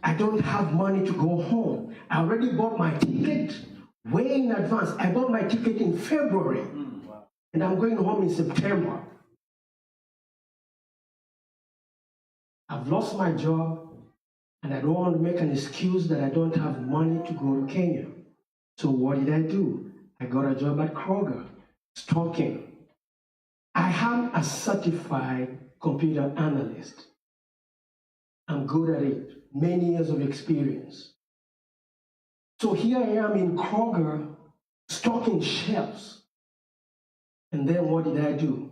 I don't have money to go home. I already bought my ticket way in advance. I bought my ticket in February, and I'm going home in September. I've lost my job, and I don't want to make an excuse that I don't have money to go to Kenya. So what did I do? I got a job at Kroger, stocking. I am a certified computer analyst. I'm good at it, many years of experience. So here I am in Kroger, stocking shelves. And then what did I do?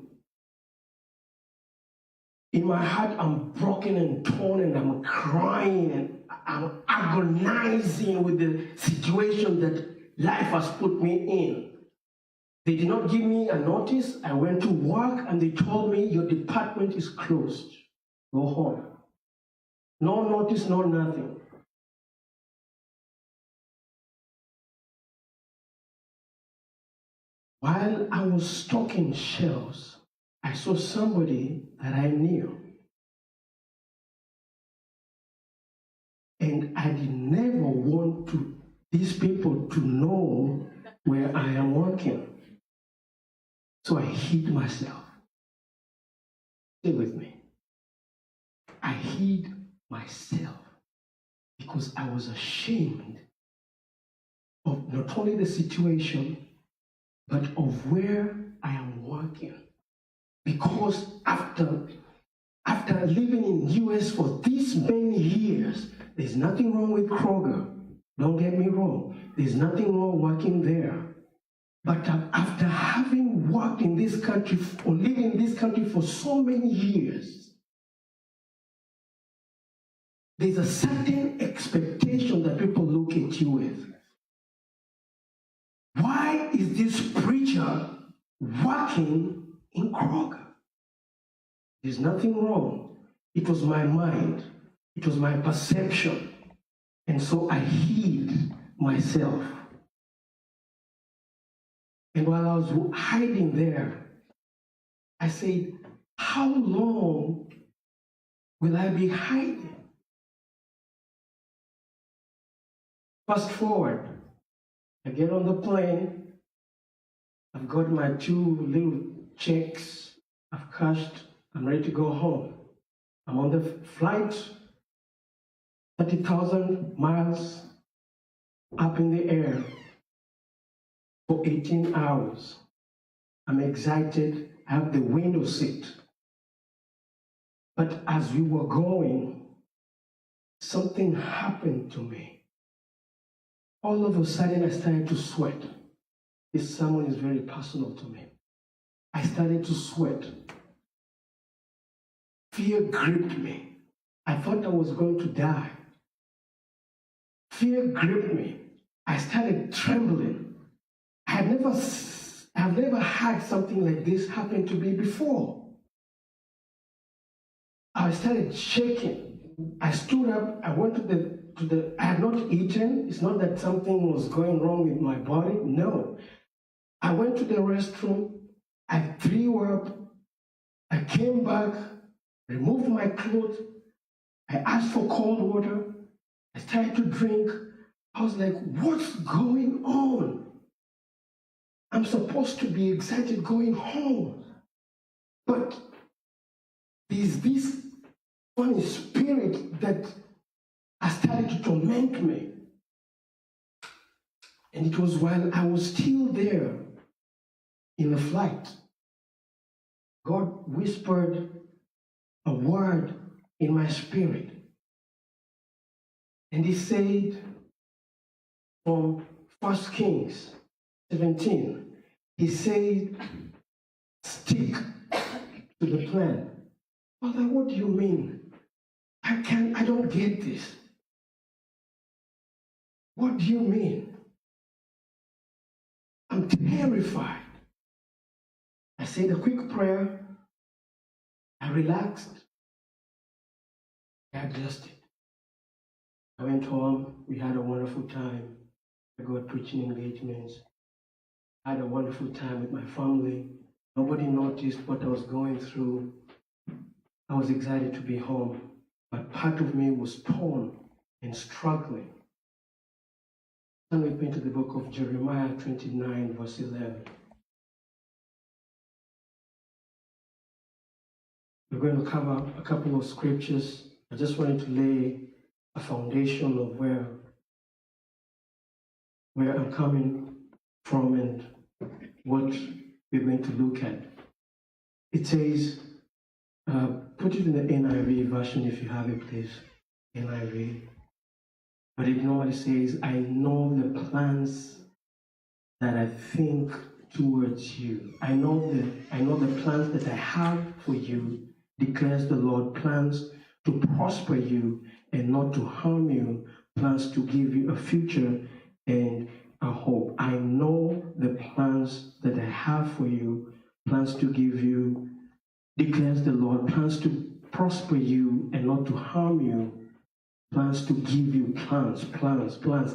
In my heart, I'm broken and torn, and I'm crying, and I'm agonizing with the situation that life has put me in. They did not give me a notice. I went to work, and they told me, your department is closed. Go home. No notice, no nothing. While I was stocking shelves, I saw somebody that I knew. And I did never want these people to know where I am working. So I hid myself. Stay with me. I hid myself because I was ashamed of not only the situation, but of where I am working. Because after living in the US for these many years, there's nothing wrong with Kroger. Don't get me wrong. There's nothing wrong working there. But after having worked in this country or living in this country for so many years, there's a certain expectation that people look at you with. Why is this preacher working in Kroger? There's nothing wrong. It was my mind. It was my perception. And so I hid myself. And while I was hiding there, I said, how long will I be hiding? Fast forward, I get on the plane. I've got my 2 little checks. I've cashed. I'm ready to go home. I'm on the flight, 30,000 miles up in the air for 18 hours. I'm excited. I have the window seat. But as we were going, something happened to me. All of a sudden, I started to sweat. This sermon is very personal to me. I started to sweat. Fear gripped me. I thought I was going to die. Fear gripped me. I started trembling. I've never had something like this happen to me before. I started shaking. I stood up. I went to the. I had not eaten. It's not that something was going wrong with my body. No. I went to the restroom. I threw up. I came back, removed my clothes. I asked for cold water. I started to drink. I was like, what's going on? I'm supposed to be excited going home. But there's this funny spirit that has started to torment me. And it was while I was still there in the flight, God whispered a word in my spirit. And he said from 1 Kings 17, he said, stick to the plan. Father, what do you mean? I don't get this. What do you mean? I'm terrified. I said a quick prayer. I relaxed. I adjusted. I went home. We had a wonderful time. I got preaching engagements. I had a wonderful time with my family. Nobody noticed what I was going through. I was excited to be home, but part of me was torn and struggling. Turn with me to the book of Jeremiah 29, verse 11. We're going to cover a couple of scriptures. I just wanted to lay a foundation of where I'm coming from and what we're going to look at. It says, put it in the NIV version if you have it, please. NIV. But it normally says, I know the plans that I think towards you. I know the plans that I have for you, declares the Lord, plans to prosper you and not to harm you, plans to give you a future and a hope. I know the plans that I have for you, plans to give you, declares the Lord, plans to prosper you and not to harm you, plans to give you plans.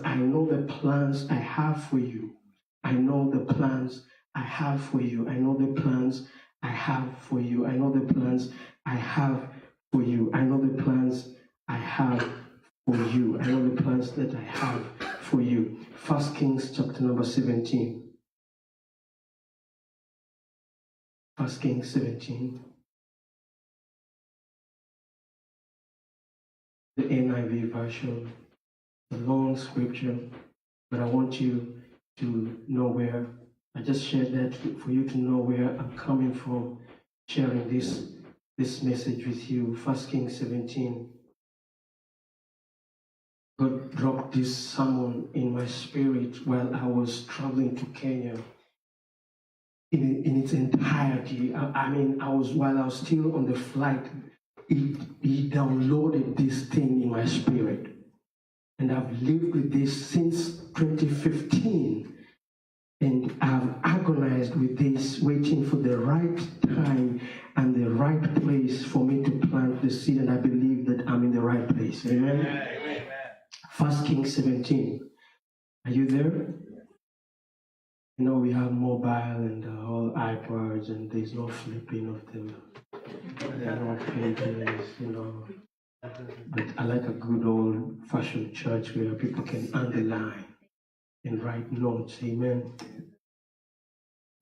I know the plans I have for you. I know the plans I have for you. I know the plans I have for you. I know the plans I have for you. I know the plans I have for you. I know the plans that I have for you. 1 Kings chapter number 17. 1 Kings 17. The NIV version, the long scripture, but I want you to know where, I just shared that for you to know where I'm coming from, sharing this message with you. 1 Kings 17. God dropped this sermon in my spirit while I was traveling to Kenya. In its entirety, while I was still on the flight, he downloaded this thing in my spirit. And I've lived with this since 2015. And I've agonized with this, waiting for the right time and the right place for me to plant the seed. And I believe that I'm in the right place. Amen? Amen. 1 Kings 17. Are you there? You know, we have mobile and all iPads, and there's no flipping of them. There are no pages, you know. But I like a good old-fashioned church where people can underline and write notes. Amen.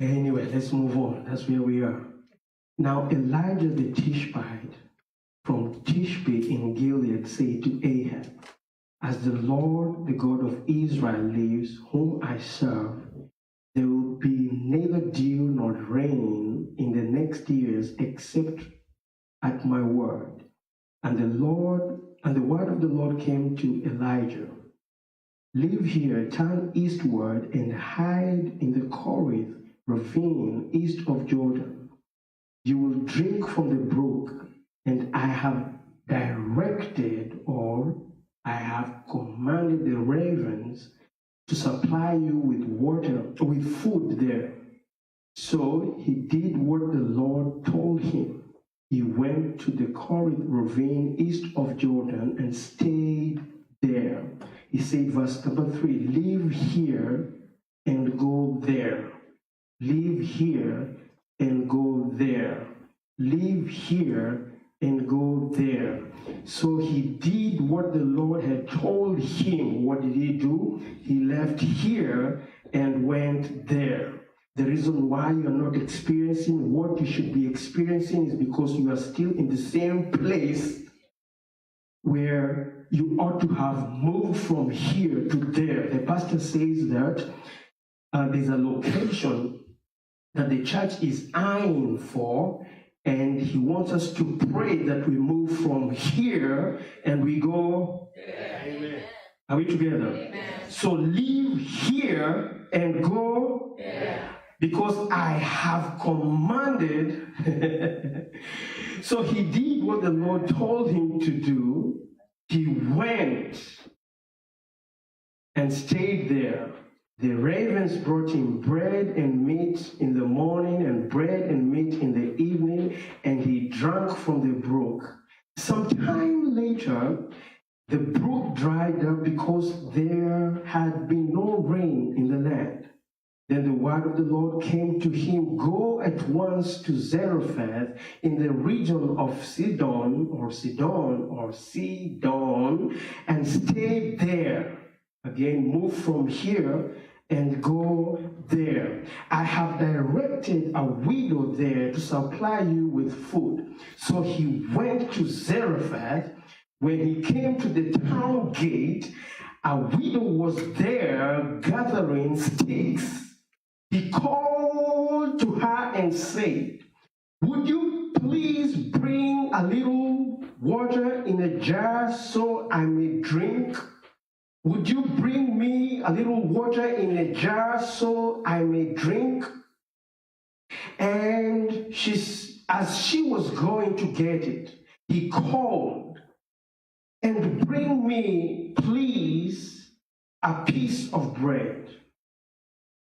Anyway, let's move on. That's where we are. Now, Elijah the Tishbite from Tishbe in Gilead said to Ahab, as the Lord, the God of Israel lives, whom I serve, there will be neither dew nor rain in the next years except at my word. And the word of the Lord came to Elijah. Live here, turn eastward, and hide in the Korith ravine east of Jordan. You will drink from the brook, and I have directed, or I have commanded the ravens to supply you with water, with food there. So he did what the Lord told him. He went to the Korith ravine east of Jordan and stayed there. He said, verse number 3, live here and go there. Live here and go there. Live here and go there. So he did what the Lord had told him. What did he do? He left here and went there. The reason why you are not experiencing what you should be experiencing is because you are still in the same place where you ought to have moved from here to there. The pastor says that there's a location that the church is eyeing for, and he wants us to pray that we move from here and we go. Amen. Are we together? Amen. So leave here and go. Yeah. Because I have commanded. So he did what the Lord told him to do. He went and stayed there. The ravens brought him bread and meat in the morning and bread and meat in the evening, and he drank from the brook. Sometime later, the brook dried up because there had been no rain in the land. Then the word of the Lord came to him, "Go at once to Zarephath in the region of Sidon, and stay there." Again, move from here and go there. "I have directed a widow there to supply you with food." So he went to Zarephath. When he came to the town gate, a widow was there gathering sticks. He called to her and said, "Would you please bring a little water in a jar so I may drink? Would you bring me a little water in a jar so I may drink?" And as she was going to get it, he called, "And bring me, please, a piece of bread."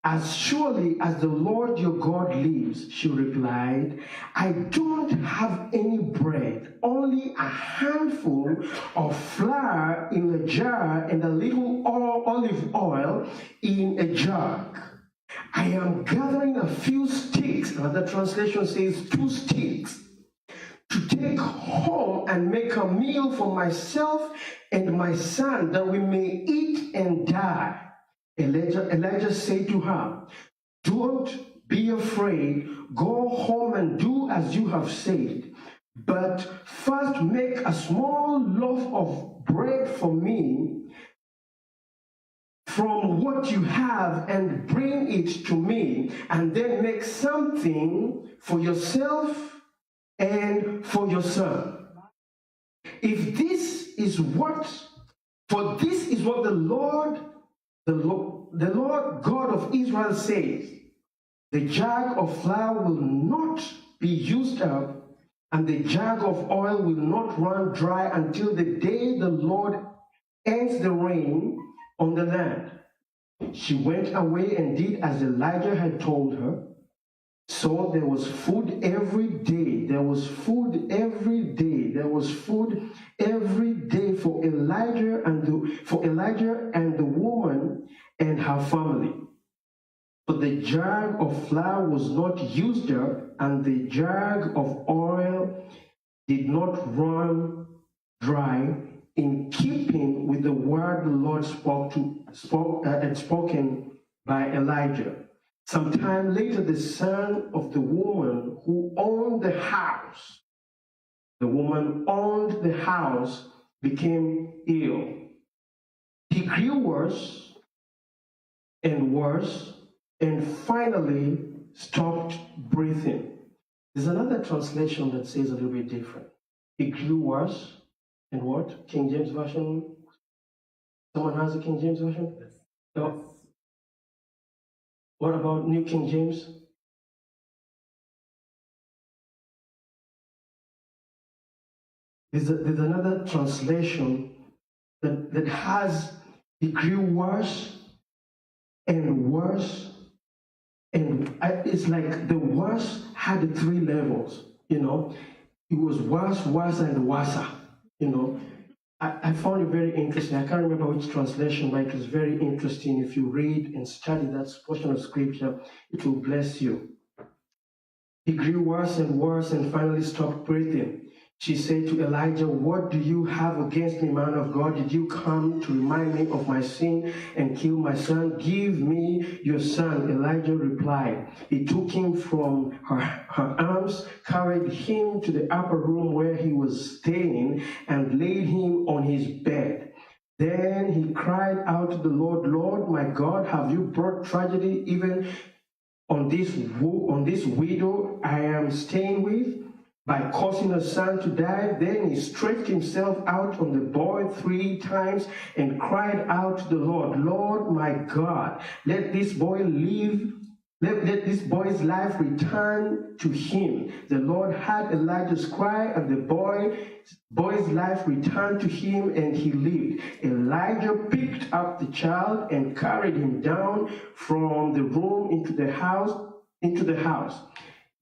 "As surely as the Lord your God lives," she replied, "I don't have any bread, only a handful of flour in a jar and a little olive oil in a jug. I am gathering a few sticks," another translation says 2 sticks, "to take home and make a meal for myself and my son, that we may eat and die." Elijah said to her, "Don't be afraid. Go home and do as you have said. But first make a small loaf of bread for me from what you have and bring it to me, and then make something for yourself and for your son. If this is what, for this is what the Lord God of Israel says, the jug of flour will not be used up, and the jug of oil will not run dry until the day the Lord ends the rain on the land." She went away and did as Elijah had told her. So there was food every day. There was food every day. There was food every day for Elijah and the woman and her family. But the jug of flour was not used up, and the jug of oil did not run dry, in keeping with the word the Lord had spoken by Elijah. Sometime later, the son of the woman who owned the house, became ill. He grew worse and finally stopped breathing. There's another translation that says a little bit different. He grew worse and what? King James Version? Someone has a King James Version? Yes. No. What about New King James? There's another translation that has, he grew worse and worse, and it's like the worse had 3 levels, you know. It was worse, and worser, you know. I found it very interesting. I can't remember which translation, but it was very interesting. If you read and study that portion of scripture, it will bless you. He grew worse and finally stopped breathing. She said to Elijah, "What do you have against me, man of God? Did you come to remind me of my sin and kill my son? Give me your son." Elijah replied. He took him from her arms, carried him to the upper room where he was staying, and laid him on his bed. Then he cried out to the Lord, "Lord, my God, have you brought tragedy even on this widow I am staying with, by causing her son to die?" Then he stretched himself out on the boy 3 times and cried out to the Lord, "Lord, my God, let this boy live. Let this boy's life return to him." The Lord heard Elijah's cry, and the boy's life returned to him, and he lived. Elijah picked up the child and carried him down from the room into the house.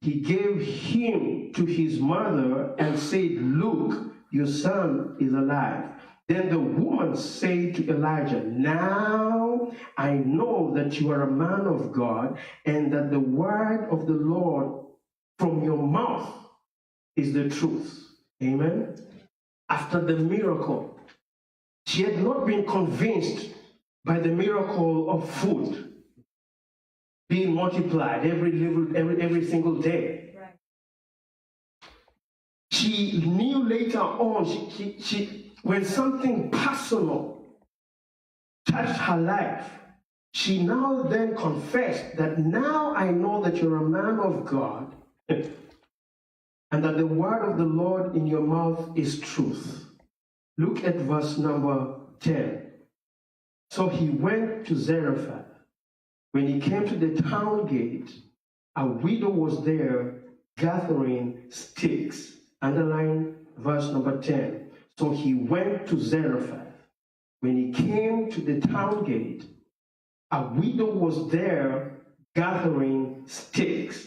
He gave him to his mother and said, "Look, your son is alive." Then the woman said to Elijah, now I know that you are a man of God, and that the word of the Lord from your mouth is the truth. Amen. After the miracle, she had not been convinced by the miracle of food being multiplied every single day. Right. She knew later on, when something personal touched her life, she now then confessed that now I know that you're a man of God, and that the word of the Lord in your mouth is truth. Look at verse number 10. So he went to Zarephath. When he came to the town gate, a widow was there gathering sticks. Underline verse number 10. So he went to Zarephath. When he came to the town gate, a widow was there gathering sticks.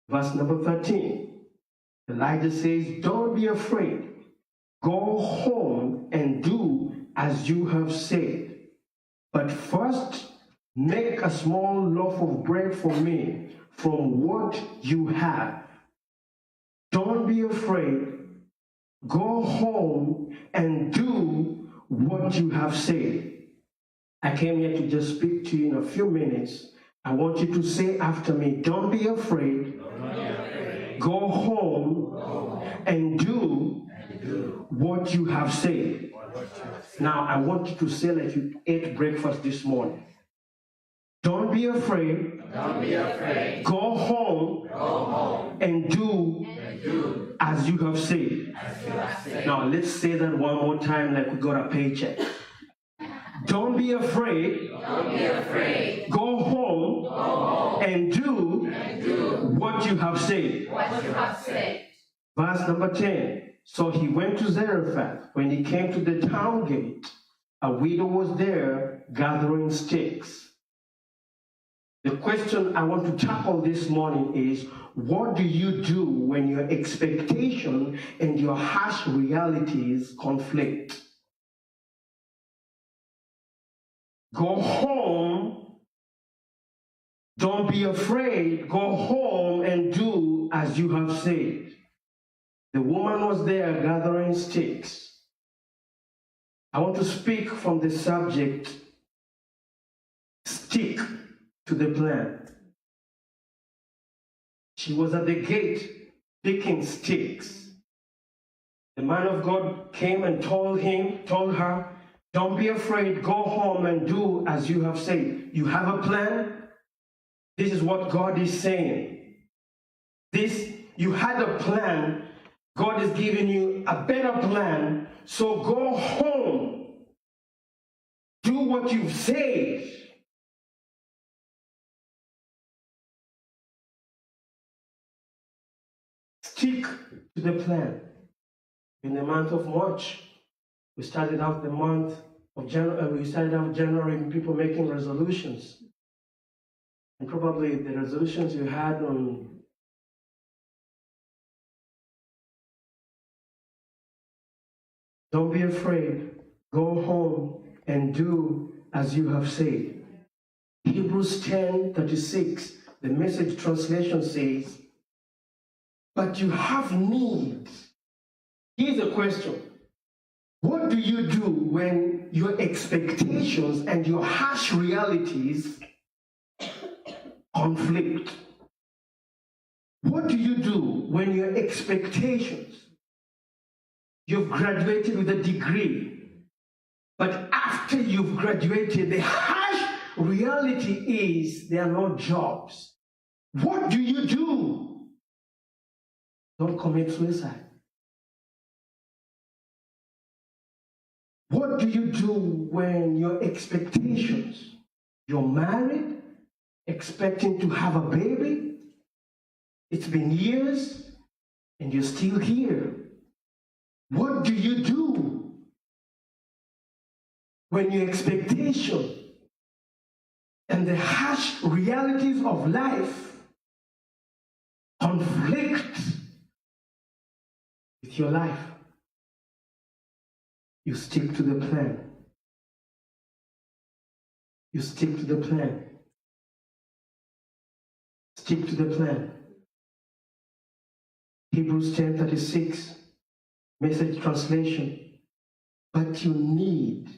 Verse number 13. Elijah says, don't be afraid. Go home and do as you have said. But first, make a small loaf of bread for me from what you have. Don't be afraid. Go home and do what you have said. I came here to just speak to you in a few minutes. I want you to say after me, don't be afraid. Don't be afraid. Go home and do what you have said. Now, I want you to say like you ate breakfast this morning. Don't be afraid. Don't be afraid. Go home and do as you have said. Now, let's say that one more time like we got a paycheck. Don't be afraid. Don't be afraid. Go home and do what you have said. What you have said. Verse number 10. So he went to Zarephath. When he came to the town gate, a widow was there gathering sticks. The question I want to tackle this morning is, what do you do when your expectation and your harsh realities conflict? Go home. Don't be afraid. Go home and do as you have said. The woman was there gathering sticks. I want to speak from the subject, stick to the plan. She was at the gate picking sticks. The man of God came and told her, don't be afraid, go home and do as you have said. You have a plan? This is what God is saying. You had a plan. God is giving you a better plan. So go home. Do what you've said. Stick to the plan. In the month of March, we started out the month of January. We started out January, people making resolutions. And probably the resolutions you had on don't be afraid, go home and do as you have said. Hebrews 10:36, the Message translation says, but you have need. Here's a question. What do you do when your expectations and your harsh realities conflict? What do you do when your expectations, you've graduated with a degree, but after you've graduated, the harsh reality is there are no jobs? What do you do? Don't commit suicide. What do you do when your expectations, you're married, expecting to have a baby, it's been years, and you're still here? What do you do when your expectation and the harsh realities of life conflict with your life? You stick to the plan. You stick to the plan. Stick to the plan. Hebrews 10:36, Message translation. But you need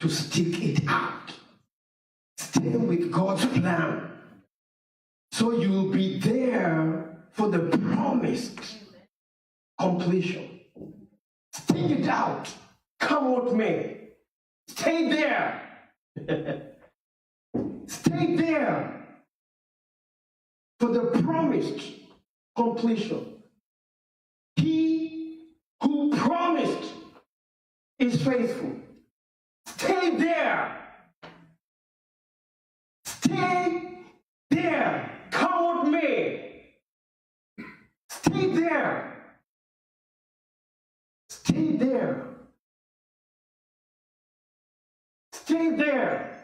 to stick it out. Stay with God's plan. So you will be there for the promised completion. Stick it out. Come what may. Stay there. Stay there for the promised completion. He who promised is faithful. Stay there. Stay there. Come what may. Stay there. Stay there. Stay there.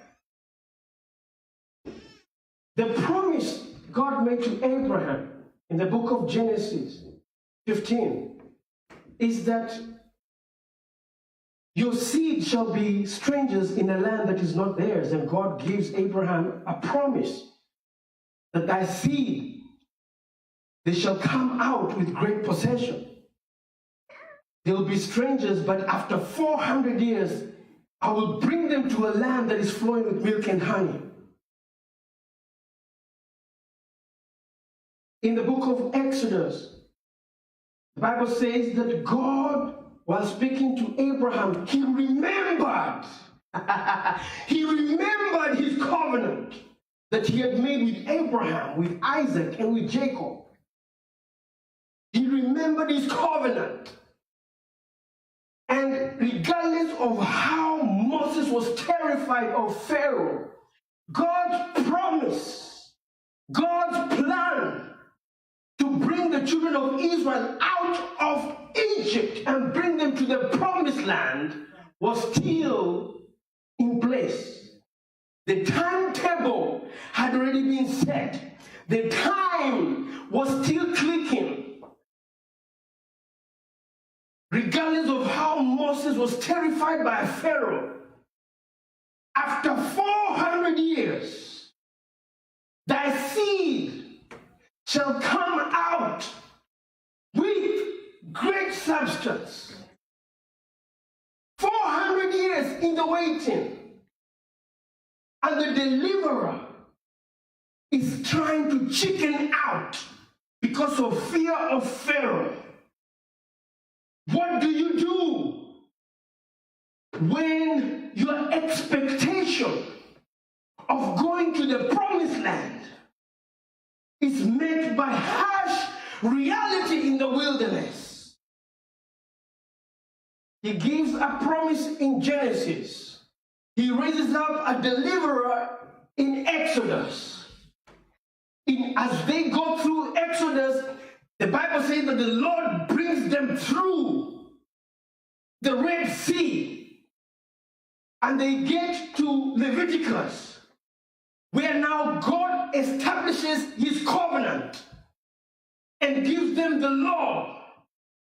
The promise God made to Abraham in the book of Genesis 15 is that your seed shall be strangers in a land that is not theirs. And God gives Abraham a promise that thy seed, they shall come out with great possession. They will be strangers, but after 400 years, I will bring them to a land that is flowing with milk and honey. In the book of Exodus, the Bible says that God, while speaking to Abraham, he remembered. He remembered his covenant that he had made with Abraham, with Isaac, and with Jacob. He remembered his covenant. And regardless of how Moses was terrified of Pharaoh, God's promise, God's plan to bring the children of Israel out of Egypt and bring them to the promised land was still in place. The timetable had already been set. The time was still clicking. Regardless of how Moses was terrified by Pharaoh, after 400 years, thy seed shall come out with great substance. 400 years in the waiting. And the deliverer is trying to chicken out because of fear of Pharaoh. What do you do when your expectation of going to the promised land is met by harsh reality in the wilderness? He gives a promise in Genesis. He raises up a deliverer in Exodus. As they go through Exodus, the Bible says that the Lord brings them through the Red Sea. And they get to Leviticus, where now God establishes his covenant and gives them the law.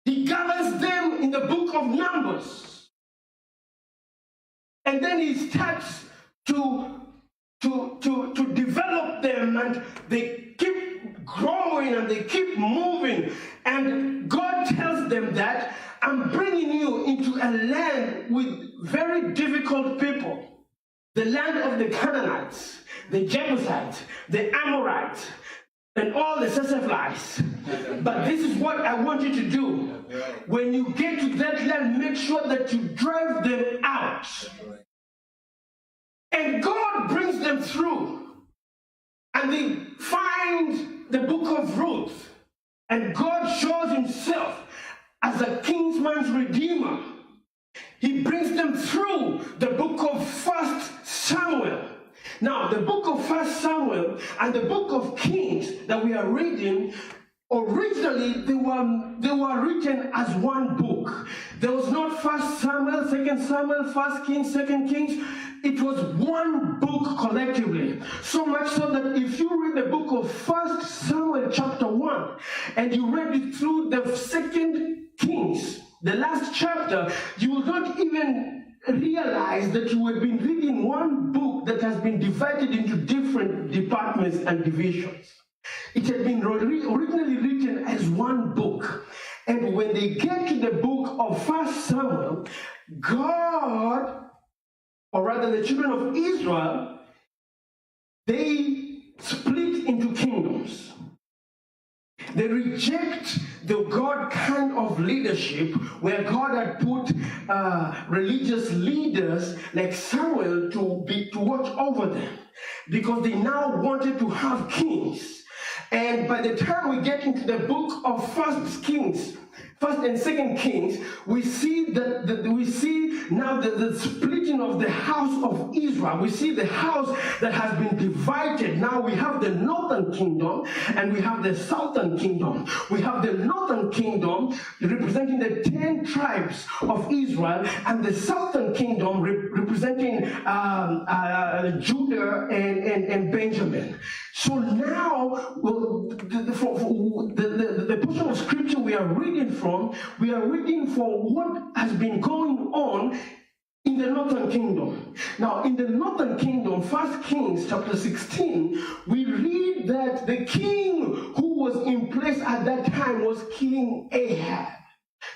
He gathers them in the book of Numbers. And then he starts to develop them, and they keep growing and they keep moving. And God tells them that I'm bringing you into a land with very difficult people. The land of the Canaanites, the Jebusites, the Amorites, and all the Sesephites. But this is what I want you to do. When you get to that land, make sure that you drive them out. And God brings them through. And they find the book of Ruth. And God shows himself as a kinsman's redeemer. He brings them through the book of 1 Samuel. Now, the book of 1 Samuel and the book of Kings that we are reading, originally they were written as one book. There was not 1 Samuel, 2 Samuel, 1 Kings, 2 Kings. It was one book collectively. So much so that if you read the book of 1 Samuel chapter 1 and you read it through the 2 Kings, the last chapter, you will not even realize that you have been reading one book that has been divided into different departments and divisions. It had been originally written as one book. And when they get to the book of 1 Samuel, God, or rather the children of Israel, they split into kingdoms. They reject the God kind of leadership where God had put religious leaders like Samuel to watch over them, because they now wanted to have kings. And by the time we get into the book of First and Second Kings, we see now the splitting of the house of Israel. We see the house that has been divided. Now we have the northern kingdom and we have the southern kingdom. We have the northern kingdom representing the 10 tribes of Israel, and the southern kingdom representing Judah and Benjamin. So now, the portion of scripture we are reading from what has been going on in the northern kingdom. Now, in the northern kingdom, 1 Kings chapter 16, we read that the king who was in place at that time was King Ahab.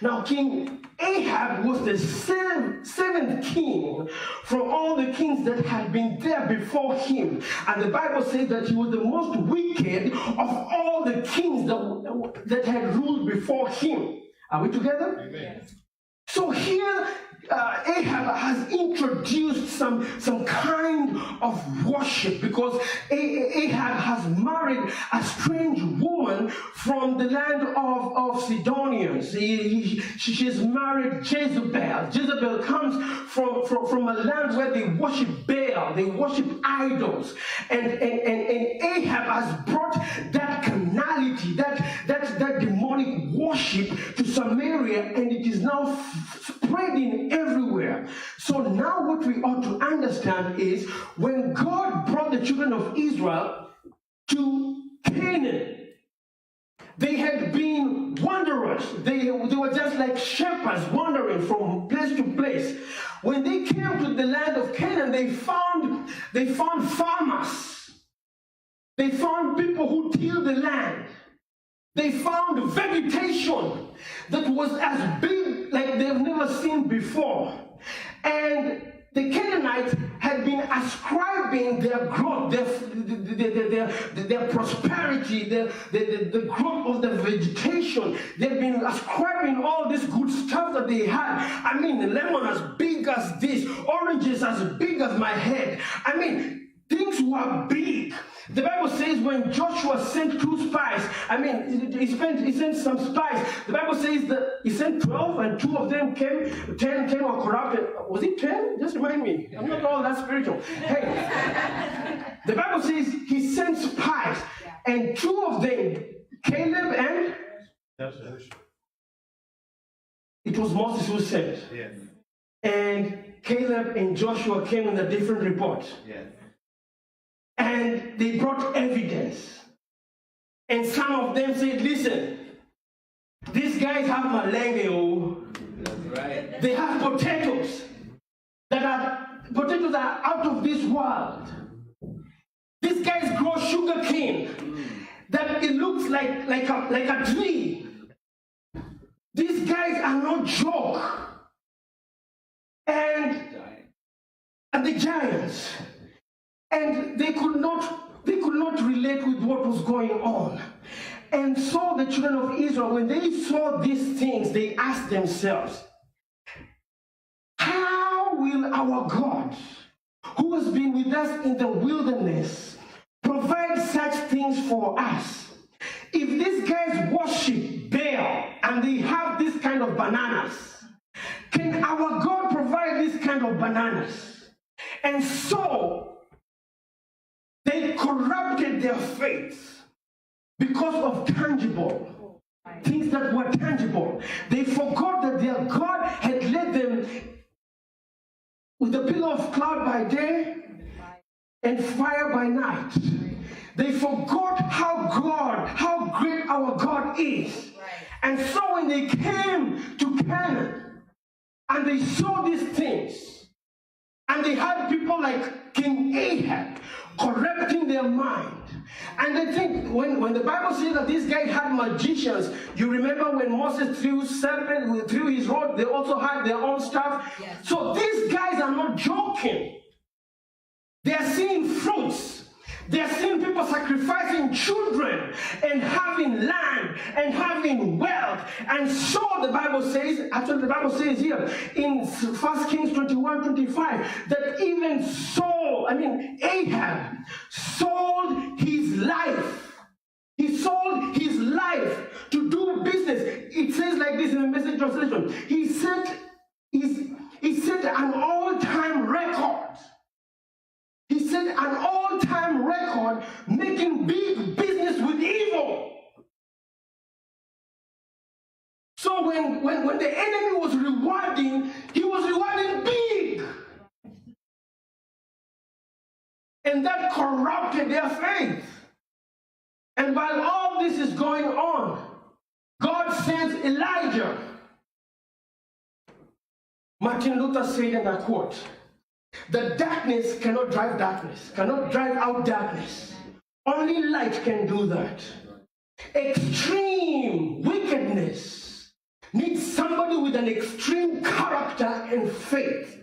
Now, King Ahab was the seventh king from all the kings that had been there before him. And the Bible says that he was the most wicked of all the kings that had ruled before him. Are we together? Amen. So here, Ahab has introduced some kind of worship, because Ahab has married a strange woman from the land of Sidonians. She's married Jezebel. Jezebel comes from a land where they worship Baal, they worship idols. And Ahab has brought that carnality, that demonic worship to Samaria, and it is now spreading everywhere. So now what we ought to understand is, when God brought the children of Israel to Canaan, they had been wanderers. They were just like shepherds wandering from place to place. When they came to the land of Canaan, they found farmers. They found people who tilled the land. They found vegetation that was as big like they've never seen before. And the Canaanites had been ascribing their growth, their prosperity, the growth of the vegetation. They've been ascribing all this good stuff that they had. I mean, lemon as big as this, oranges as big as my head. I mean, things were big. The Bible says when Joshua sent 2 spies, I mean, he sent some spies. The Bible says that he sent 12 and 2 of them came, 10 were corrupted. Was it 10? Just remind me. I'm not all that spiritual. Hey, the Bible says he sent spies, and 2 of them, Caleb and? It was Moses who sent. Yes. And Caleb and Joshua came with a different report. Yes. And they brought evidence. And some of them said, listen, these guys have malenge. That's right. They have potatoes that are out of this world. These guys grow sugar cane that it looks like a tree. These guys are no joke. And the giants. And they could not relate with what was going on. And so the children of Israel, when they saw these things, they asked themselves, how will our God, who has been with us in the wilderness, provide such things for us? If these guys worship Baal and they have this kind of bananas, can our God provide this kind of bananas? And so they corrupted their faith because of tangible things that were tangible. They forgot that their God had led them with a pillar of cloud by day and fire by night. They forgot how great our God is. And so when they came to Canaan and they saw these things, and they had people like King Ahab corrupting their mind. And they think, when the Bible says that these guys had magicians, you remember when Moses threw serpent, threw his rod, they also had their own stuff. Yes. So these guys are not joking. They are seeing fruits. They are seeing people sacrificing children and having land and having wealth. And so the Bible says, actually the Bible says here in 1 Kings 21:25, that even Ahab sold his life. He sold his life to do business. It says like this in the Message translation. He set an all-time record. He set an all-time record making big business with evil. So when the enemy was rewarding, he was rewarding big. And that corrupted their faith. And while all this is going on, God sends Elijah. Martin Luther said, and I quote, "The darkness cannot drive darkness, cannot drive out darkness. Only light can do that. Extreme wickedness needs somebody with an extreme character and faith.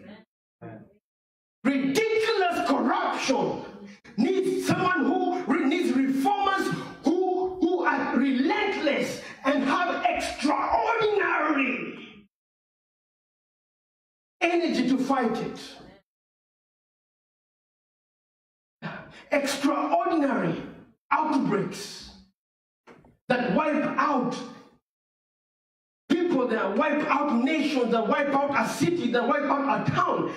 Ridiculous corruption needs someone who needs reformers who are relentless and have extraordinary energy to fight it. Extraordinary outbreaks that wipe out people, that wipe out nations, that wipe out a city, that wipe out a town.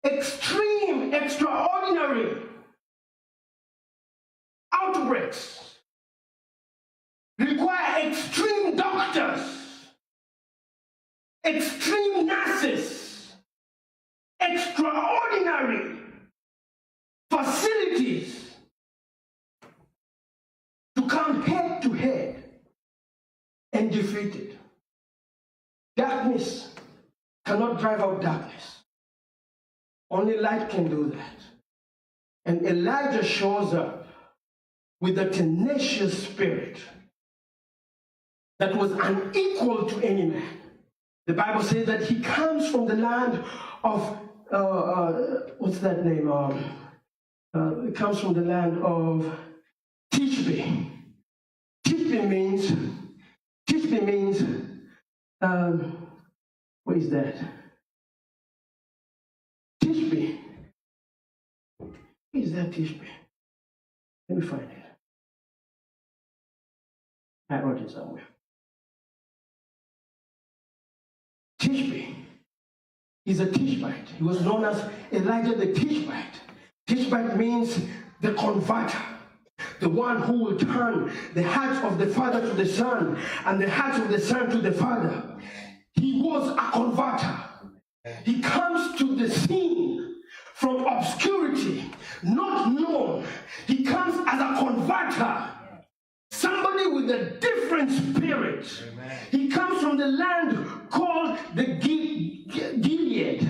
Extreme, extraordinary outbreaks require extreme doctors, extreme nurses, extraordinary facilities to come head to head and defeat it. Darkness cannot drive out darkness. Only light can do that. And Elijah shows up with a tenacious spirit that was unequal to any man. The Bible says that he comes from the land of, what's that name? It comes from the land of Tishbe. Tishbe means, what is that? Tishbe. What is that Tishbe? Let me find it. I wrote it somewhere. Tishbe. He's a Tishbite. He was known as Elijah the Tishbite. Tishbite means the converter, the one who will turn the hearts of the father to the son and the hearts of the son to the father. He was a converter. He comes to the scene from obscurity, not known. He comes as a converter, somebody with a different spirit. Amen. He comes from the land called the Gilead.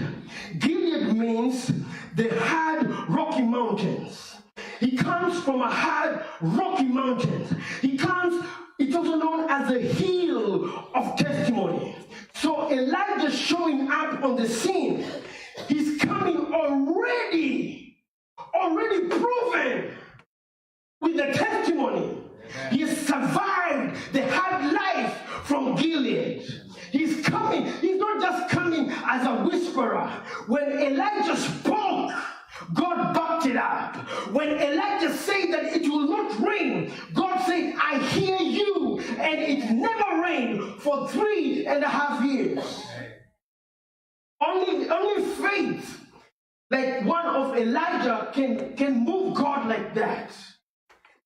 Gilead means the hard rocky mountains. He comes from a hard rocky mountains. It's also known as the hill of testimony. So Elijah showing up on the scene, he's coming already proven with the testimony. Amen. He has survived the hard life from Gilead. He's coming. He's not just coming as a whisperer. When Elijah spoke, God backed it up. When Elijah said that it will not rain, God said, I hear you. And it never rained for 3.5 years. Only faith, like one of Elijah, can move God like that.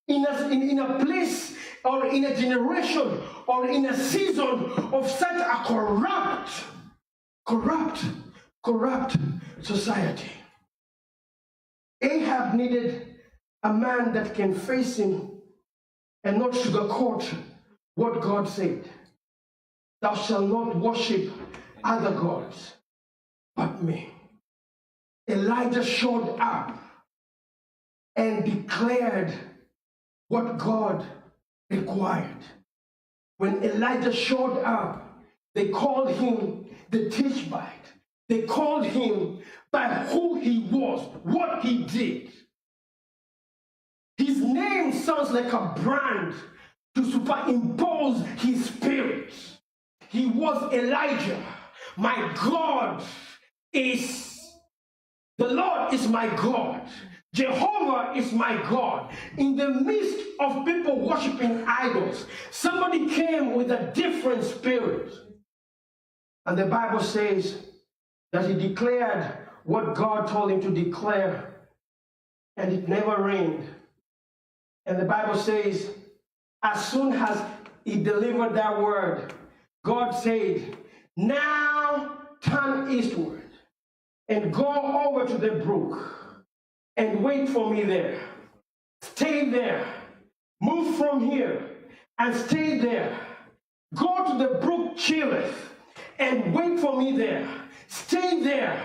In a place or in a generation or in a season of such a corrupt society. Ahab needed a man that can face him and not sugarcoat what God said. thou shalt not worship other gods but me. Elijah showed up and declared what God required. When Elijah showed up, they called him the Tishbite. They called him by who he was, what he did. His name sounds like a brand to superimpose his spirit. He was Elijah. My God is, the Lord is my God. Jehovah is my God. In the midst of people worshiping idols, somebody came with a different spirit. And the Bible says that he declared what God told him to declare, and it never rained. And the Bible says, as soon as he delivered that word, God said, now turn eastward and go over to the brook and wait for me there. Stay there. Move from here and stay there. Go to the brook Cherith and wait for me there. Stay there,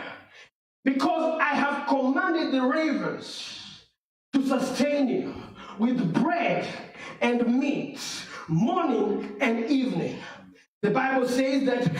because I have commanded the ravens to sustain you with bread and meat, morning and evening. The Bible says that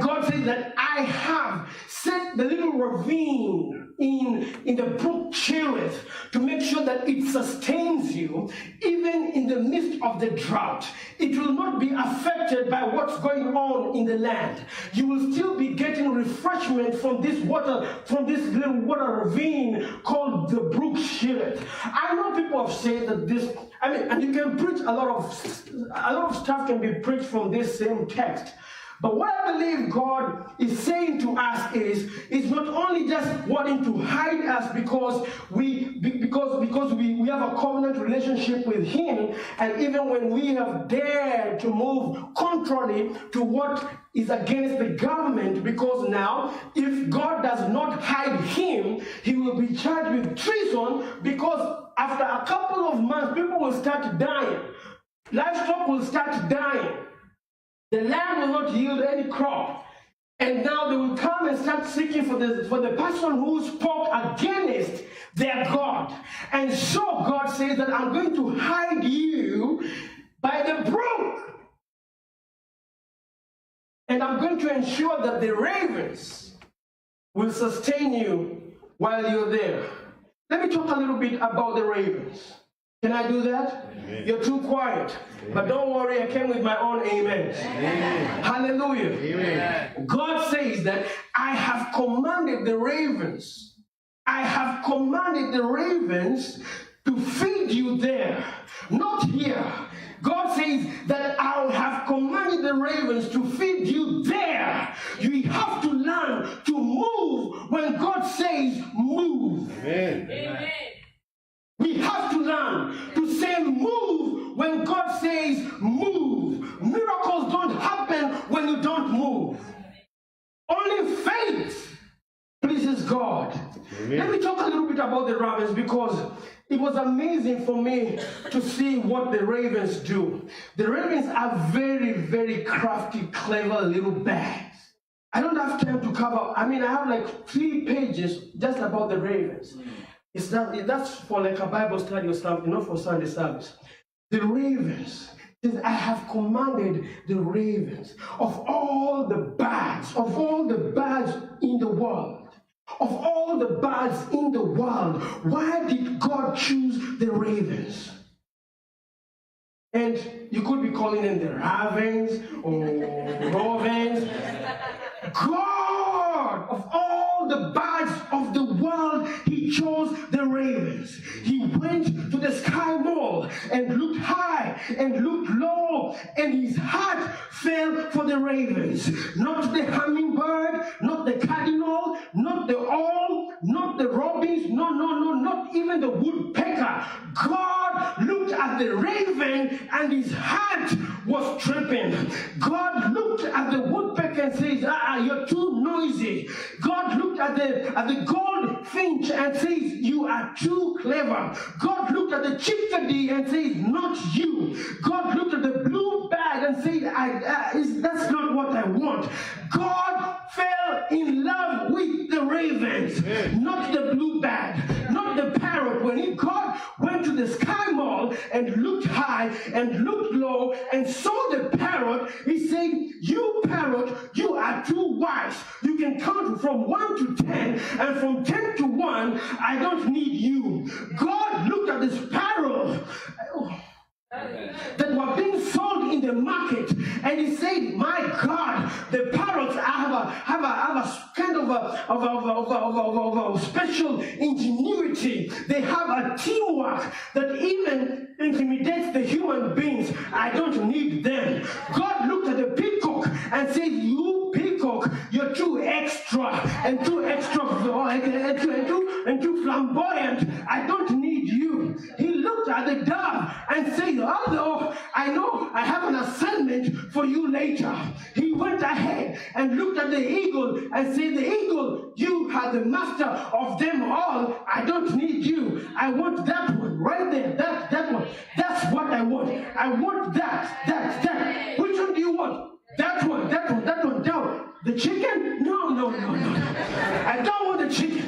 God says that I have set the little ravine in the brook Cherith to make sure that it sustains you even in the midst of the drought. It will not be affected by what's going on in the land. You will still be getting refreshment from this water, from this little water ravine called the brook Cherith. I know people have said that this, and you can preach a lot of stuff can be preached from this same text. But what I believe God is saying to us is not only just wanting to hide us because we have a covenant relationship with Him, and even when we have dared to move contrary to what is against the government, because now if God does not hide Him, He will be charged with treason, because after a couple of months people will start dying, livestock will start dying. The land will not yield any crop. And now they will come and start seeking for the person who spoke against their God. And so God says that I'm going to hide you by the brook. And I'm going to ensure that the ravens will sustain you while you're there. Let me talk a little bit about the ravens. Can I do that? Amen. You're too quiet. Amen. But don't worry, I came with my own amen. Amen. Hallelujah. Amen. God says that I have commanded the ravens. I have commanded the ravens to feed you there, not here. God says that I have commanded the ravens to feed you there. You have to learn to move when God says move. Amen. Amen. We have to learn to say move when God says move. Miracles don't happen when you don't move. Only faith pleases God. Amen. Let me talk a little bit about the ravens, because it was amazing for me to see what the ravens do. The ravens are very, very crafty, clever little bags. I don't have time to cover. I have like 3 pages just about the ravens. That's for like a Bible study or something, not for Sunday service. The ravens, I have commanded the ravens of all the birds in the world. Of all the birds in the world, why did God choose the ravens? And you could be calling them the ravens or ravens. God, of all the birds of the world, He chose the ravens. He went to the sky mall and looked high and looked low, and His heart fell for the ravens. Not the hummingbird, not the cardinal, not the owl, not the robins, no, not even the woodpecker. God looked at the raven and His heart was tripping. God looked at the woodpecker and says, you're too noisy. God looked at the goldfinch and says, you are too clever. God looked at the chickadee and says, not you. God looked at the blue bag and said, that's not what I want. God fell in love with the ravens, not the blue bag, not the parrot. When God went to the sky mall and looked high and looked low and saw the parrot, he said, you parrot, you are too wise. You can count from 1 to 10, and from 10 to 1, I don't need you. God looked at the sparrow that were being sold in the market, and he said, my God, the parrots have a kind of a special ingenuity. They have a teamwork that even intimidates the human beings. I don't need them. God looked at the peacock and said, you peacock, you're too extra and too flamboyant. I don't need you. He looked at the dove and said, although I know I have an assignment for you later. He went ahead and looked at the eagle and said, the eagle, you are the master of them all. I don't need you. I want that one right there. That one. That's what I want. I want that. Which one do you want? That one. Down. The chicken? No. I don't want the chicken.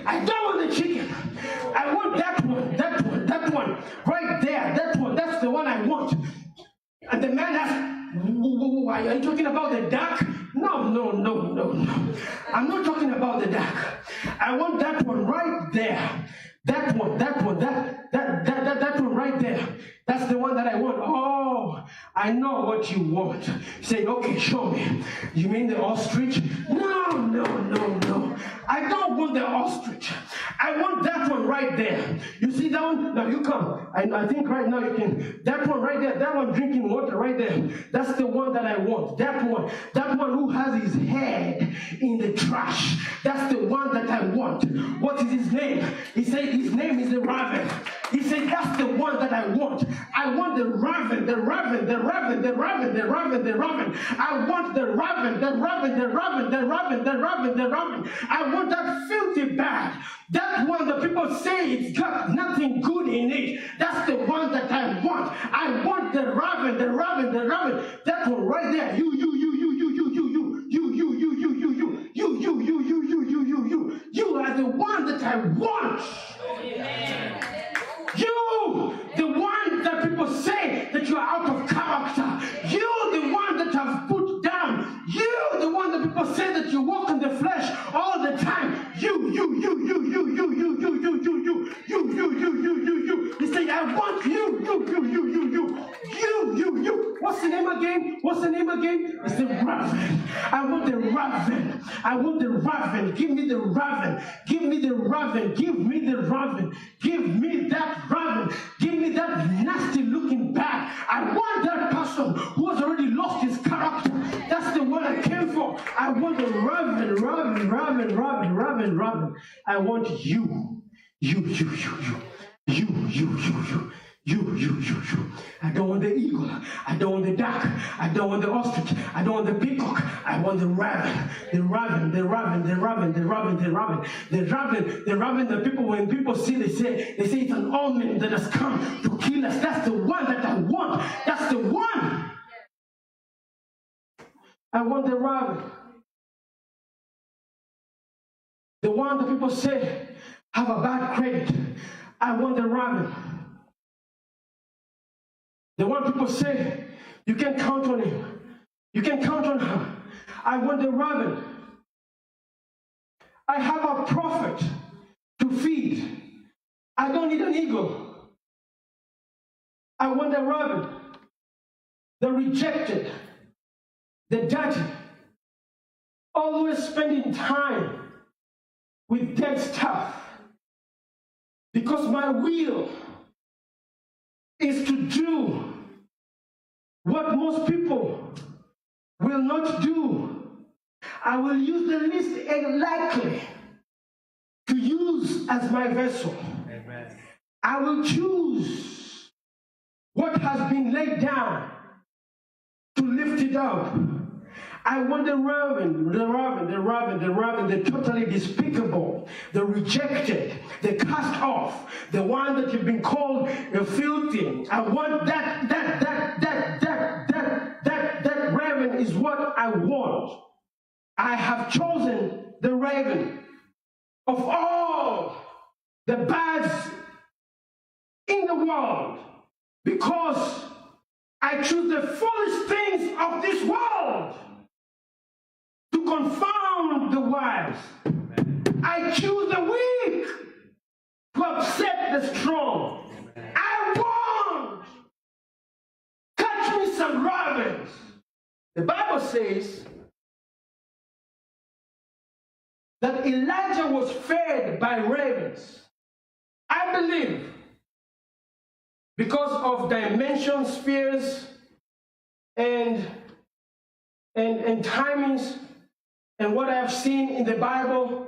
I want that one. Right there. That one. That's the one I want. And the man asked, are you talking about the duck? No. I'm not talking about the duck. I want that one right there. That one right there. That's the one that I want. Oh, I know what you want. Say, okay, show me. You mean the ostrich? No. I don't want the ostrich. I want that one right there. You see that one? Now you come. I think right now you can. That one right there. That one drinking water right there. That's the one that I want. That one who has his head in the trash. That's the one that I want. What is his name? He said his name is the raven. He said that's the one that I want. I want the raven. I want the raven. I want that filthy bag. That one that people say it's got nothing good in it. That's the one that I want. I want the raven. That one right there. You are the one that I want. You, the one that people say that you are out of character. You, the one that I've put down. You, the one that people say that you walk in the flesh all the time. You. He said, I want you. What's the name again? It's the raven. I want the raven. Give me the raven. Give me that raven. Give me that nasty looking bag. I want that person who has already lost his character. That's the one I came for. I want the raven. I want you. I don't want the eagle. I don't want the duck. I don't want the ostrich. I don't want the peacock. I want the raven. The raven. The people, when people see, they say it's an omen that has come to kill us. That's the one that I want. That's the one. I want the raven. The one that people say have a bad credit. I want the raven. The one people say, you can count on him. You can count on her. I want the raven. I have a prophet to feed. I don't need an eagle. I want the raven. The rejected. The dirty. Always spending time with dead stuff. Because my will is to do what most people will not do. I will use the least likely to use as my vessel. Amen. I will choose what has been laid down to lift it up. I want the totally despicable, the rejected, the cast off, the one that you've been called a filthy. I want that raven is what I want. I have chosen the raven of all the birds in the world because I choose the foolish things of this world to confound the wise. I choose the weak to upset the strong. I want, catch me some ravens. The Bible says that Elijah was fed by ravens. I believe because of dimension spheres and timings and what I've seen in the Bible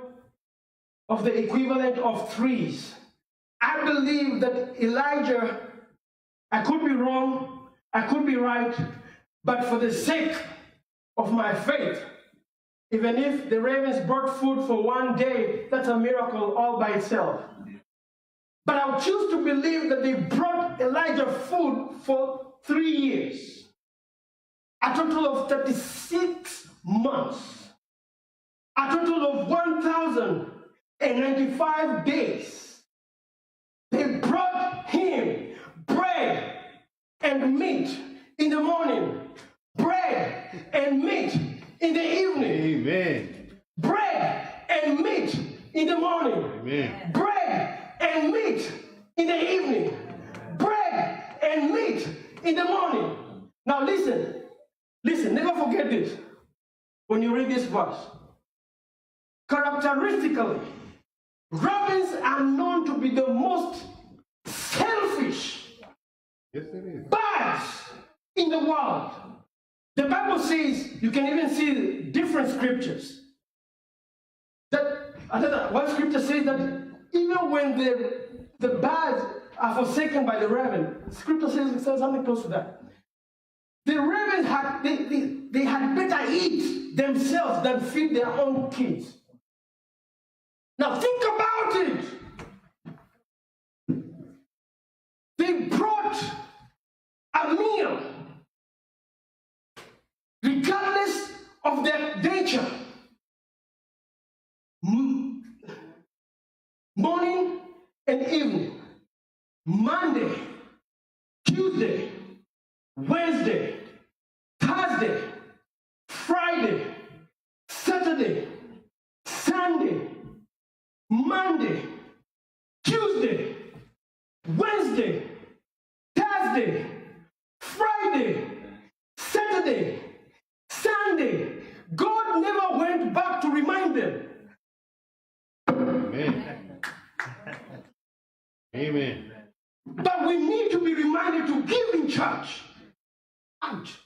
of the equivalent of threes. I believe that Elijah, I could be wrong, I could be right, but for the sake of my faith, even if the ravens brought food for one day, that's a miracle all by itself. But I'll choose to believe that they brought Elijah food for 3 years. A total of 36 months. A total of 1,095 days. They brought him bread and meat in the morning, bread and meat in the evening. Amen. Bread and meat in the morning. Amen. Bread and meat in the evening. Bread and meat in the morning. Now listen, never forget this when you read this verse. Characteristically, ravens are known to be the most selfish birds in the world. The Bible says, you can even see different scriptures. One scripture says that even when the birds are forsaken by the raven, scripture says something close to that. The ravens they had better eat themselves than feed their own kids. Now think about it. They brought a meal regardless of their nature. Morning and evening. Monday, Tuesday, Wednesday, Thursday, Friday, Saturday, Sunday, Monday, Tuesday, Wednesday, Thursday, Friday, Saturday, Sunday. God never went back to remind them. Amen. Amen. But we need to be reminded to give in church. Ouch.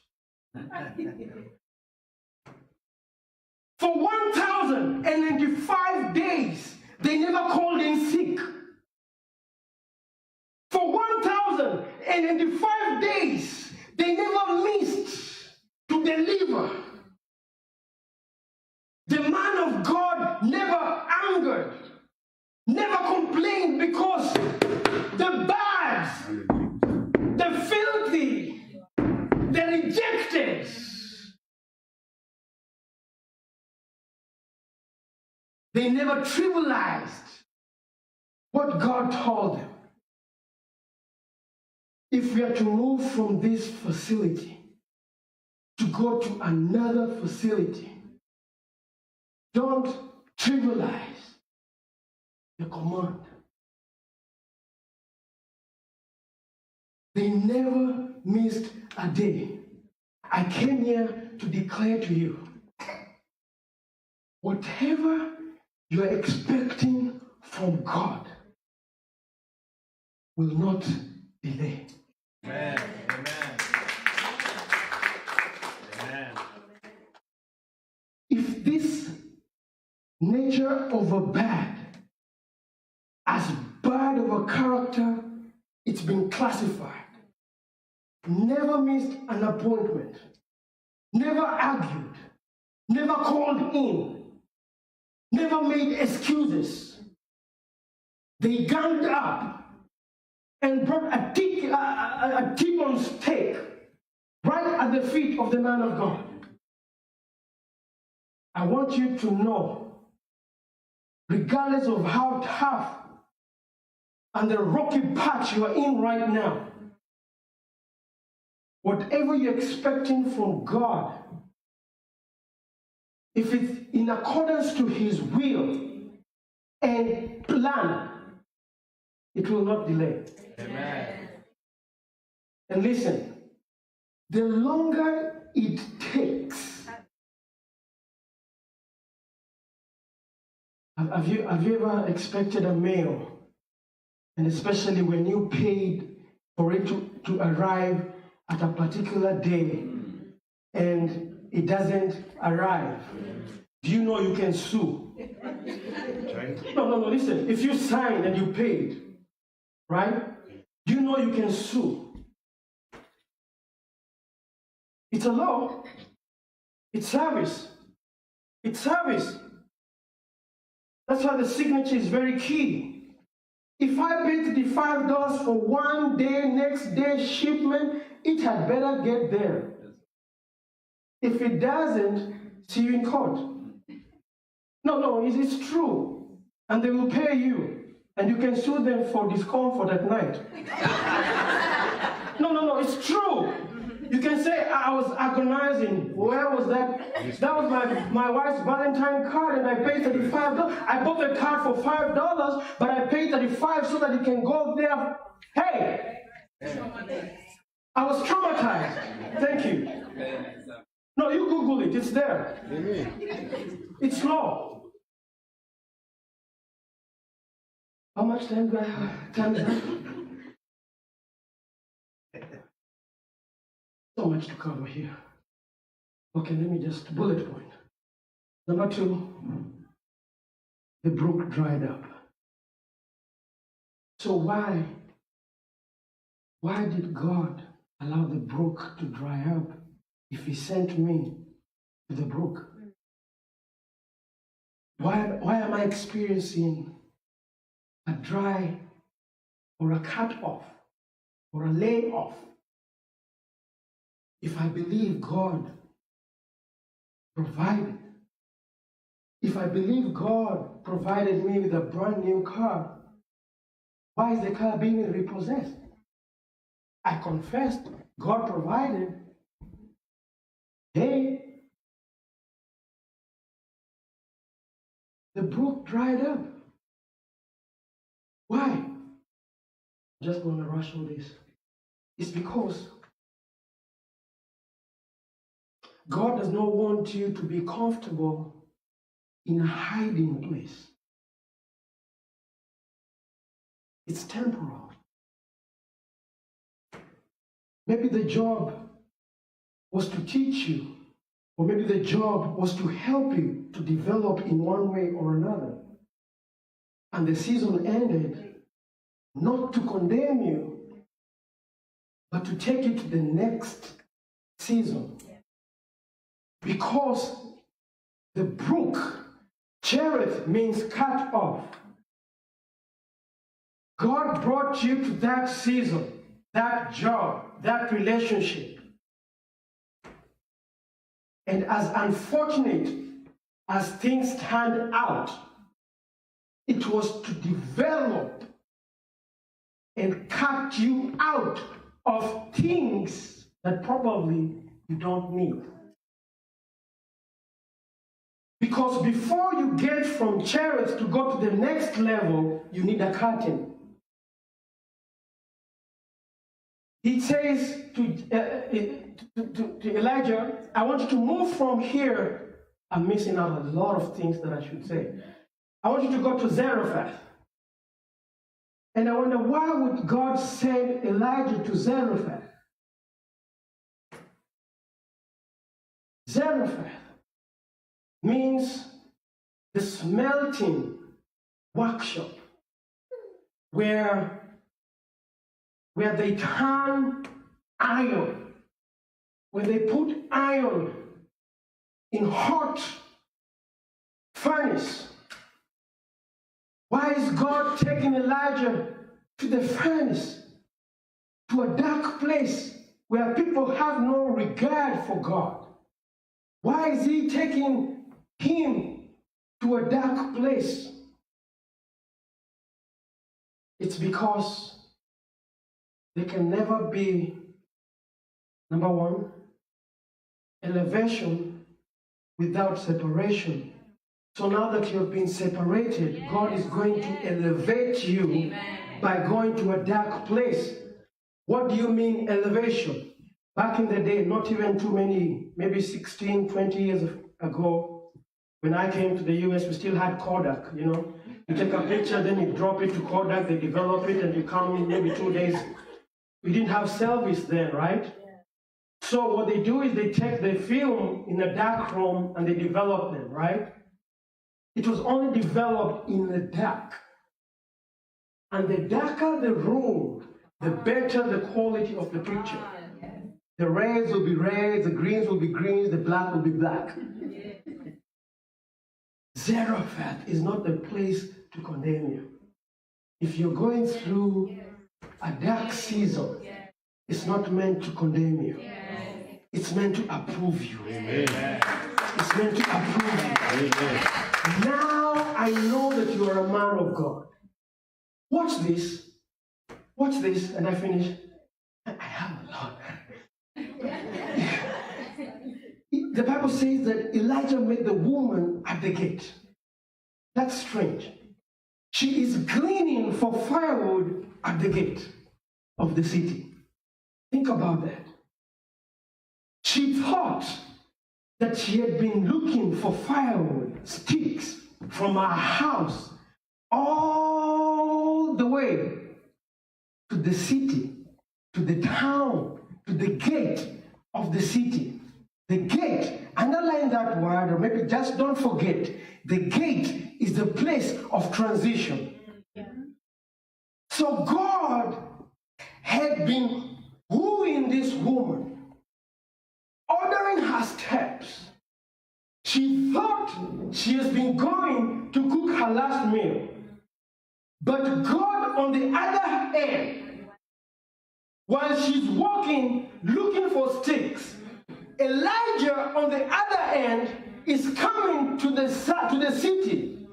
For 1,095 days, they never called in sick. For 1,095 days, they never missed to deliver. The man of God never angered, never complained because the birds, the filthy, the rejected, they never trivialized what God told them. If we are to move from this facility to go to another facility, don't trivialize the command. They never missed a day. I came here to declare to you, whatever you're expecting from God will not delay. Amen. Amen. Amen. If this nature of a bird, as bad of a character, it's been classified. Never missed an appointment, never argued, never called in, never made excuses. They ganged up and brought a T-bone steak right at the feet of the man of God. I want you to know, regardless of how tough and the rocky patch you are in right now, whatever you're expecting from God, if it's in accordance to His will and plan, it will not delay. Amen. And listen, the longer it takes, have you ever expected a mail, and especially when you paid for it to arrive at a particular day and it doesn't arrive? Do you know you can sue? No, listen. If you signed and you paid, right? Do you know you can sue? It's a law. It's service. It's service. That's why the signature is very key. If I paid $35 for one day, next day shipment, it had better get there. If it doesn't, see you in court. No, it's true. And they will pay you. And you can sue them for discomfort at night. No, it's true. You can say, I was agonizing. Where was that? That was my wife's Valentine card, and I paid $35. I bought the card for $5, but I paid $35 so that it can go there. Hey! I was traumatized. Thank you. No, you Google it. It's there. It's law. How much time do I have? Time is up. So much to cover here. Okay, let me just bullet point. Number 2, the brook dried up. So why did God allow the brook to dry up if He sent me to the brook? Why am I experiencing a dry or a cut off or a lay off? If I believe God provided, if I believe God provided me with a brand new car, why is the car being repossessed? I confessed God provided. Hey, the brook dried up. Why? I'm just going to rush all this. It's because God does not want you to be comfortable in a hiding place. It's temporal. Maybe the job was to teach you, or maybe the job was to help you to develop in one way or another. And the season ended not to condemn you, but to take you to the next season. Because the brook, Cherith means cut off. God brought you to that season, that job, that relationship. And as unfortunate as things turned out, it was to develop and cut you out of things that probably you don't need. Because before you get from Cherith to go to the next level, you need a curtain. He says to Elijah, I want you to move from here. I'm missing out a lot of things that I should say. I want you to go to Zarephath. And I wonder, why would God send Elijah to Zarephath? Zarephath means the smelting workshop where they turn iron, where they put iron in hot furnace. Why is God taking Elijah to the furnace, to a dark place where people have no regard for God? Why is he taking him to a dark place? It's because there can never be, number one, elevation without separation. So now that you have been separated, God is going to elevate you by going to a dark place. What do you mean elevation? Back in the day, not even too many, maybe 16, 20 years ago, when I came to the US, we still had Kodak, you know. You take a picture, then you drop it to Kodak, they develop it, and you come in maybe 2 days. We didn't have selfies then, right? So what they do is they take the film in a dark room and they develop them, right? It was only developed in the dark. And the darker the room, the better the quality of the picture. The reds will be reds, the greens will be greens, the black will be black. Zarephath is not the place to condemn you. If you're going through a dark season, it's not meant to condemn you. It's meant to approve you. Amen. It's meant to approve you. Amen. Now I know that you are a man of God. Watch this. Watch this, and I finish. I have a lot. The Bible says that Elijah met the woman at the gate. That's strange. She is gleaning for firewood at the gate of the city. Think about that. She thought that she had been looking for firewood, sticks, from her house all the way to the city, to the town, to the gate of the city. The gate, underline that word, or maybe just don't forget, the gate is the place of transition. So God had been wooing this woman, ordering her steps. She thought she has been going to cook her last meal. But God, on the other hand, while she's walking, looking for sticks, Elijah, on the other hand, is coming to the city,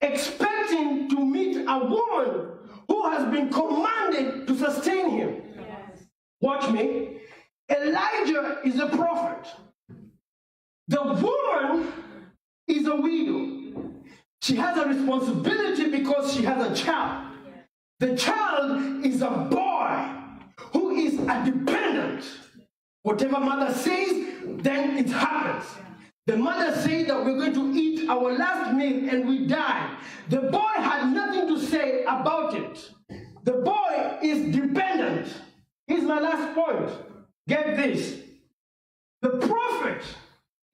expecting to meet a woman who has been commanded to sustain him. Yes. Watch me. Elijah is a prophet. The woman is a widow. She has a responsibility because she has a child. The child is a boy who is a dependent. Whatever mother says, then it happens. The mother said that we're going to eat our last meal and we die. The boy had nothing to say about it. The boy is dependent. Here's my last point. Get this. The prophet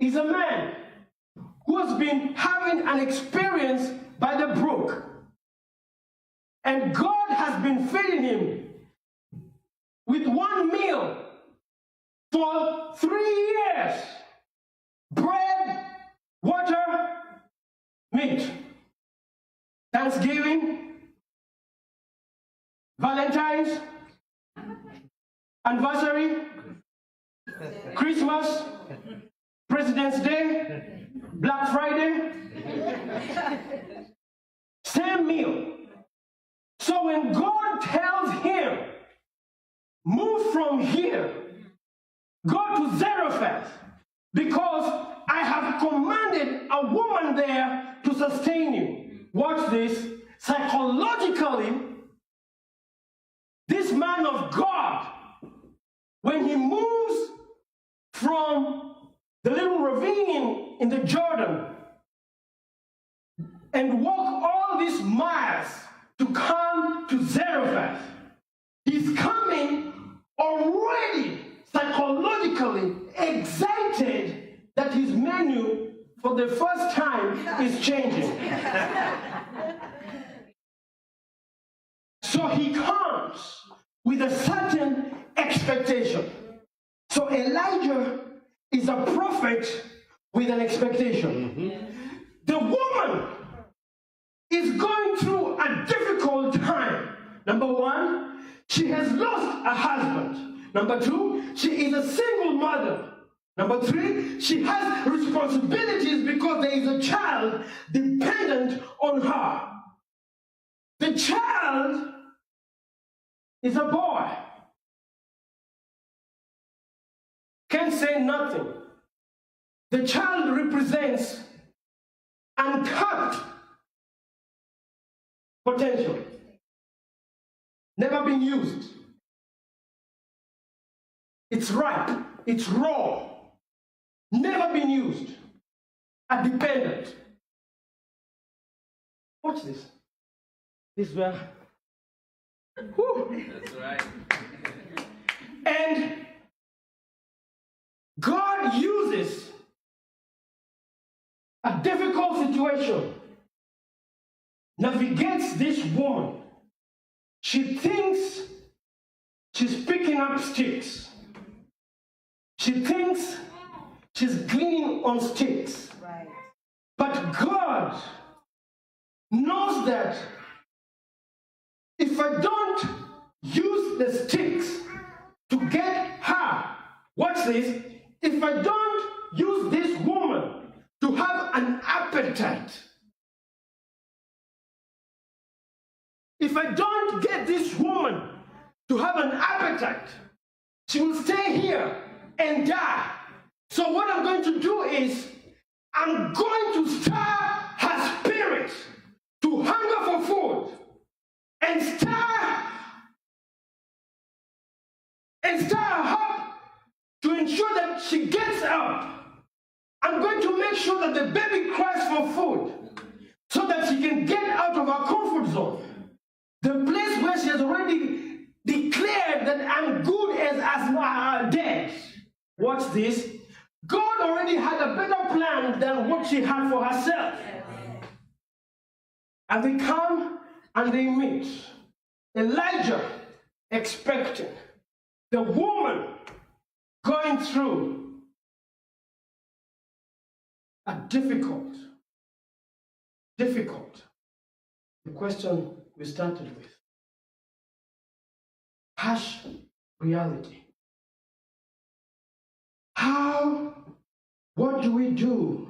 is a man who has been having an experience by the brook. And God has been feeding him with one meal for 3 years. Bread, water, meat. Thanksgiving, Valentine's, anniversary, Christmas, President's Day, Black Friday. Same meal. So when God tells him, move from here, go to Zarephath, because I have commanded a woman there to sustain you. Watch this. Psychologically, this man of God, when he moves from the little ravine in the Jordan and walk all these miles to come to Zarephath, he's coming already psychologically excited that his menu for the first time is changing. So he comes with a certain expectation. So Elijah is a prophet with an expectation. The woman is going through a difficult time. Number one, she has lost a husband. Number two, she is a single mother. Number three, she has responsibilities because there is a child dependent on her. The child is a boy. Can't say nothing. The child represents untapped potential. Never been used. It's ripe. It's raw. Never been used. A dependent. Watch this. This is where. Whew. That's right. And God uses a difficult situation, navigates this woman. She thinks she's picking up sticks. She thinks she's gleaning on sticks. Right. But God knows that if I don't use the sticks to get her, watch this, if I don't use this woman to have an appetite, if I don't get this woman to have an appetite, she will stay here and die. So what I'm going to do is, I'm going to stir her spirit to hunger for food and stir her up to ensure that she gets up. I'm going to make sure that the baby cries for food so that she can get out of her comfort zone. The place where she has already declared that I'm good as dead. Watch this. God already had a better plan than what she had for herself. And they come and they meet. Elijah expecting. The woman going through a difficult. The question we started with. Harsh reality. What do we do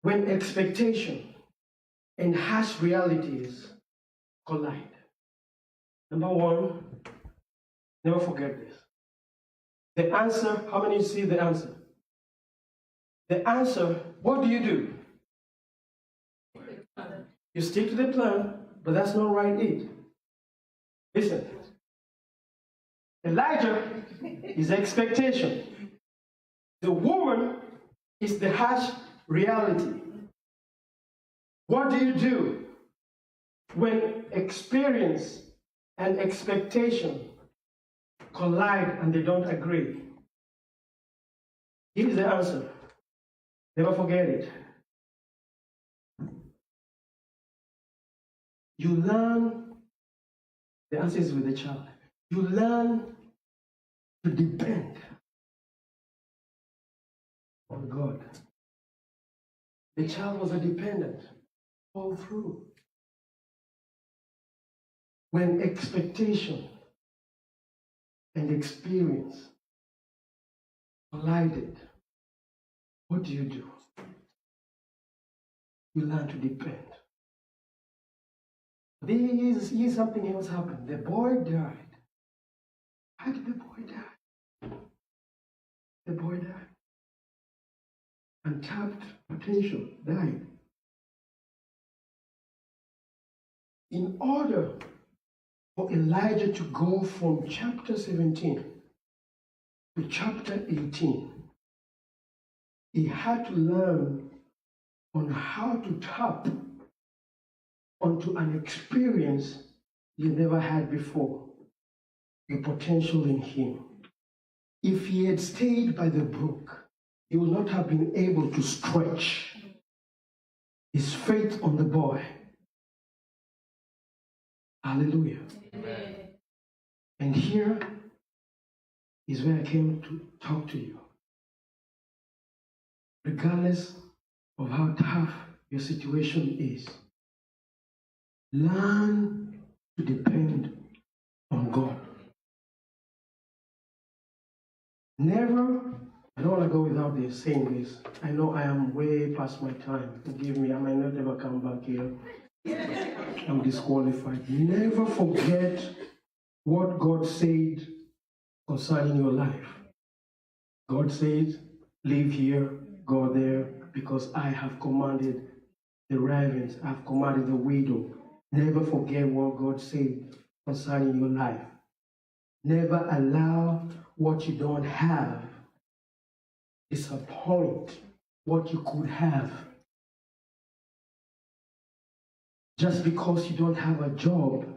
when expectation and harsh realities collide? Number one, never forget this. The answer, how many see the answer? The answer, what do? You stick to the plan, but that's not right it. Listen. Elijah is expectation. The woman is the harsh reality. What do you do when experience and expectation collide and they don't agree? Here is the answer. Never forget it. You learn, the answer is with the child. You learn to depend on God. The child was a dependent all through. When expectation and experience collided, what do? You learn to depend. Here's something else happened. The boy died. How did the boy die? The boy died. Untapped potential died. In order for Elijah to go from chapter 17 to chapter 18, he had to learn on how to tap onto an experience he never had before, the potential in him. If he had stayed by the brook, he would not have been able to stretch his faith on the boy. Hallelujah. Amen. And here is where I came to talk to you. regardless of how tough your situation is, learn to depend on God. Never, I don't want to go without this, saying this. I know I am way past my time. Forgive me, I might not ever come back here. I'm disqualified. Never forget what God said concerning your life. God said, live here, go there, because I have commanded the ravens, I have commanded the widow. Never forget what God said concerning your life. Never allow what you don't have disappoint what you could have. Just because you don't have a job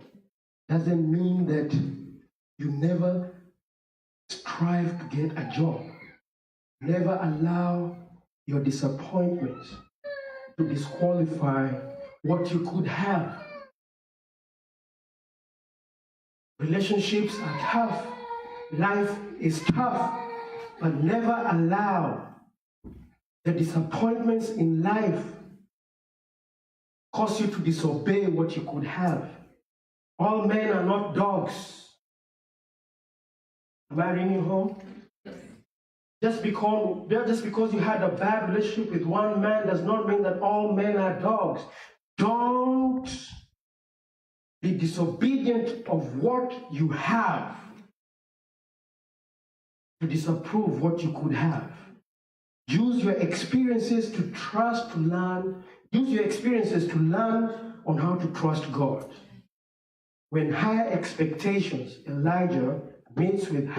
doesn't mean that you never strive to get a job. Never allow your disappointments to disqualify what you could have. Relationships are tough. Life is tough. But never allow the disappointments in life cause you to disobey what you could have. All men are not dogs. Am I bringing home? Just because you had a bad relationship with one man does not mean that all men are dogs. Don't be disobedient of what you have to disapprove what you could have. Use your experiences to trust, to learn. Use your experiences to learn on how to trust God. When higher expectations, Elijah meets with